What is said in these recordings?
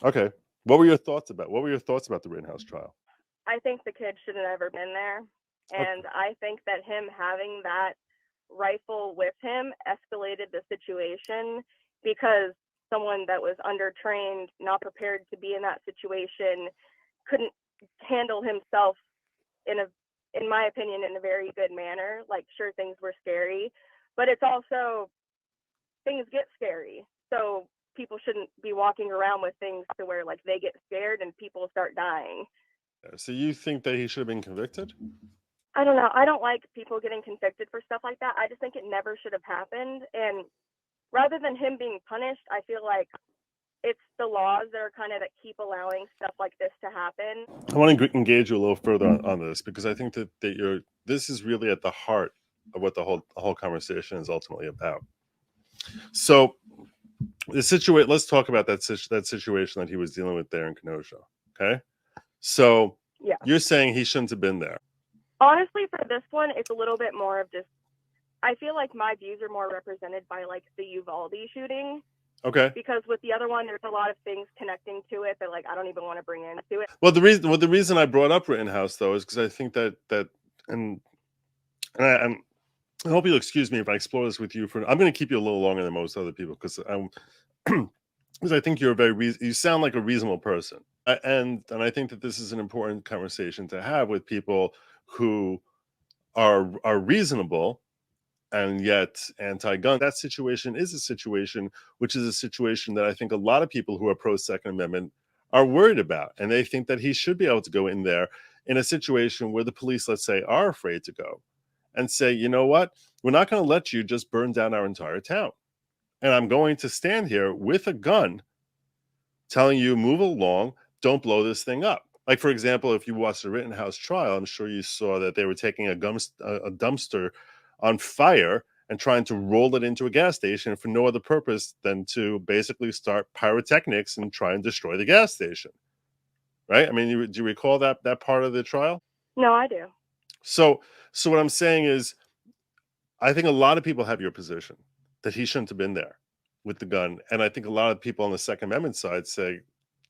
Okay. What were your thoughts about the Rittenhouse trial? I think the kid should have never been there. And Okay. I think that him having that rifle with him escalated the situation because someone that was undertrained, not prepared to be in that situation, couldn't handle himself in a in my opinion in a very good manner. Like, sure, things were scary, but it's also, things get scary. So people shouldn't be walking around with things to where like they get scared and people start dying. So you think that he should have been convicted? I don't know. I don't like people getting convicted for stuff like that. I just think it never should have happened. And rather than him being punished, I feel like it's the laws that are kind of that keep allowing stuff like this to happen. I want to engage you a little further on this, because I think that this is really at the heart of what the whole conversation is ultimately about. So the situation. Let's talk about that situation that he was dealing with there in Kenosha. Okay. So Yeah. you're saying he shouldn't have been there. Honestly, for this one, it's a little bit more of just, I feel like my views are more represented by like the Uvalde shooting. Okay. Because with the other one, there's a lot of things connecting to it that like I don't even want to bring into it. Well, the reason I brought up Rittenhouse though is because I think that and I hope you'll excuse me if I explore this with you. I'm going to keep you a little longer than most other people, because I think you're you sound like a reasonable person, and I think that this is an important conversation to have with people who are reasonable and yet anti-gun. That situation is a situation that I think a lot of people who are pro Second Amendment are worried about, and they think that he should be able to go in there in a situation where the police, let's say, are afraid to go, and say, you know what, we're not going to let you just burn down our entire town, and I'm going to stand here with a gun telling you, move along, don't blow this thing up. Like, for example, if you watched the Rittenhouse trial, I'm sure you saw that they were taking a dumpster on fire and trying to roll it into a gas station for no other purpose than to basically start pyrotechnics and try and destroy the gas station. Right? I mean, do you recall that part of the trial? No, I do. So what I'm saying is, I think a lot of people have your position that he shouldn't have been there with the gun, and I think a lot of people on the Second Amendment side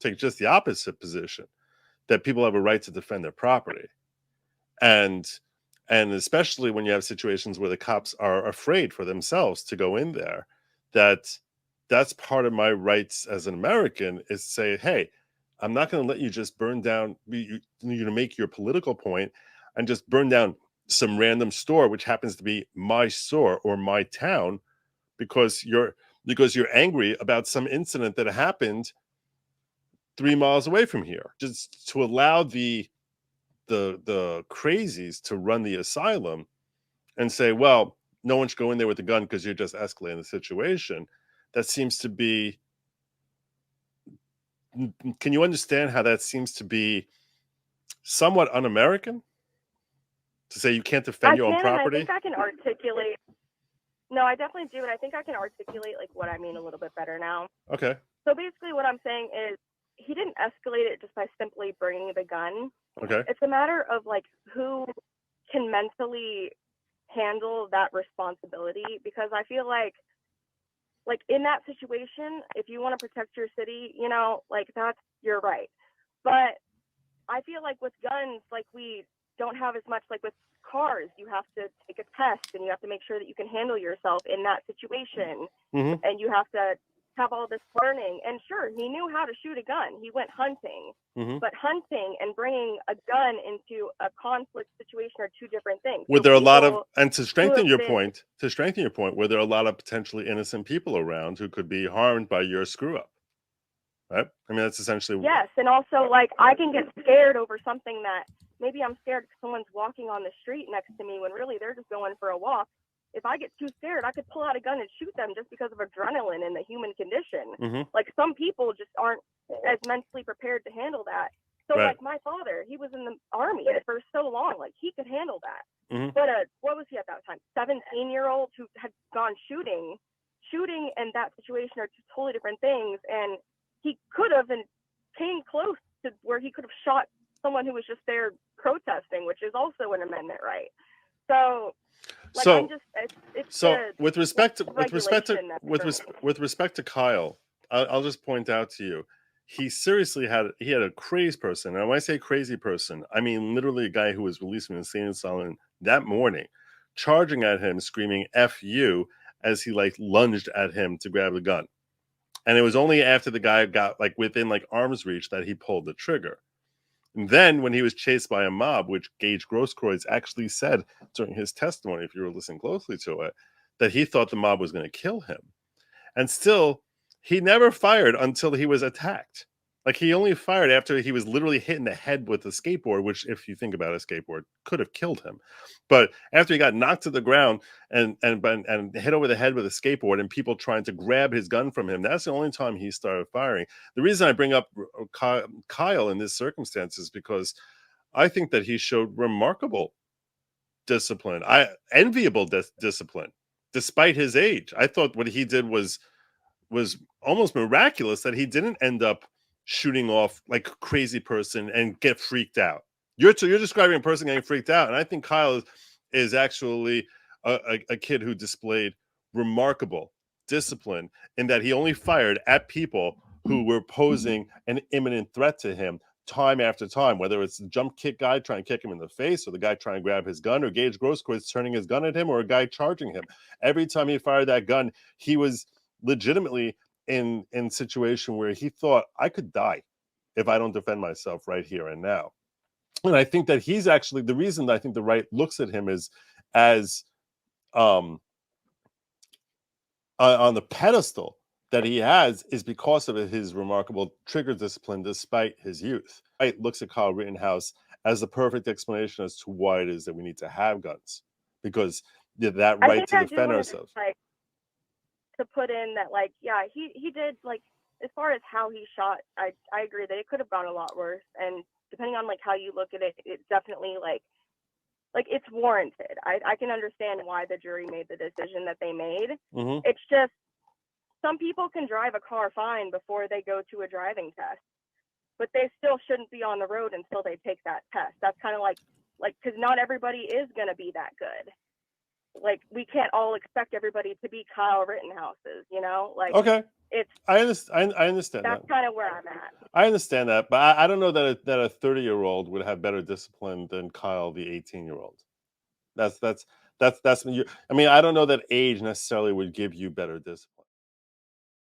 take just the opposite position, that people have a right to defend their property, and especially when you have situations where the cops are afraid for themselves to go in there, that's part of my rights as an American, is to say, hey, I'm not going to let you just burn down, you to make your political point and just burn down some random store which happens to be my store or my town, because you're angry about some incident that happened 3 miles away from here. Just to allow the crazies to run the asylum and say, well, no one should go in there with a gun because you're just escalating the situation. That seems to be, can you understand how that seems to be somewhat un-American? To say you can't defend I your own can, and I property? think I can articulate. No, I definitely do, and I think I can articulate like what I mean a little bit better now. Okay. So basically, what I'm saying is he didn't escalate it just by simply bringing the gun. Okay. It's a matter of like who can mentally handle that responsibility, because I feel like in that situation, if you want to protect your city, you know, like that's your right. But I feel like with guns, like we don't have as much, like with cars, you have to take a test and you have to make sure that you can handle yourself in that situation. Mm-hmm. And you have to have all this learning. And sure, he knew how to shoot a gun. He went hunting. Mm-hmm. But hunting and bringing a gun into a conflict situation are two different things. Were So there a lot of, people and to who strengthen have your been, point, were there a lot of potentially innocent people around who could be harmed by your screw up? Right? I mean, that's essentially. yes, and also like I can get scared over something that maybe I'm scared because someone's walking on the street next to me when really they're just going for a walk. If I get too scared, I could pull out a gun and shoot them just because of adrenaline and the human condition. Mm-hmm. Like some people just aren't as mentally prepared to handle that. So Right. like my father, he was in the army for so long, like he could handle that. Mm-hmm. But what was he at that time? 17-year-old who had gone shooting and that situation are two totally different things. And he could have and came close to where he could have shot someone who was just there protesting, which is also an amendment right. So like, so I'm just, it's so the with respect to regulation that's with respect to Kyle, I'll just point out to you, he seriously had a crazy person. And when I say crazy person, I mean literally a guy who was released from an insane asylum that morning, charging at him, screaming "F you" as he like lunged at him to grab the gun. And it was only after the guy got like within like arm's reach that he pulled the trigger. And then when he was chased by a mob, which Gage Grosskreutz actually said during his testimony, if you were listening closely to it, that he thought the mob was going to kill him. And still, he never fired until he was attacked. Like he only fired after he was literally hit in the head with a skateboard, which, if you think about a skateboard, could have killed him. But after he got knocked to the ground and hit over the head with a skateboard, and people trying to grab his gun from him, that's the only time he started firing. The reason I bring up Kyle in this circumstance is because I think that he showed remarkable discipline, enviable discipline, despite his age. I thought what he did was almost miraculous, that he didn't end up shooting off like a crazy person and get freaked out. You're describing a person getting freaked out, and I think Kyle is actually a kid who displayed remarkable discipline in that he only fired at people who were posing an imminent threat to him time after time, whether it's the jump kick guy trying to kick him in the face, or the guy trying to grab his gun, or Gage Grosskreutz turning his gun at him, or a guy charging him. Every time he fired that gun, he was legitimately in situation where he thought, I could die if I don't defend myself right here and now. And I think that he's actually the reason that I think the right looks at him as on the pedestal that he has is because of his remarkable trigger discipline despite his youth. Right looks at Kyle Rittenhouse as the perfect explanation as to why it is that we need to have guns, because that right to defend ourselves. Like, to put in that, like, yeah, he did, like, as far as how he shot, I agree that it could have gone a lot worse, and depending on like how you look at it, it's definitely like it's warranted. I can understand why the jury made the decision that they made. Mm-hmm. It's just some people can drive a car fine before they go to a driving test, but they still shouldn't be on the road until they take that test. That's kind of like because not everybody is going to be that good. Like, we can't all expect everybody to be Kyle Rittenhouses, you know? Like, okay, it's I understand that's that. kind of where I'm at. I understand that, but I don't know that a 30-year-old would have better discipline than Kyle, the 18-year-old. That's I mean, I don't know that age necessarily would give you better discipline.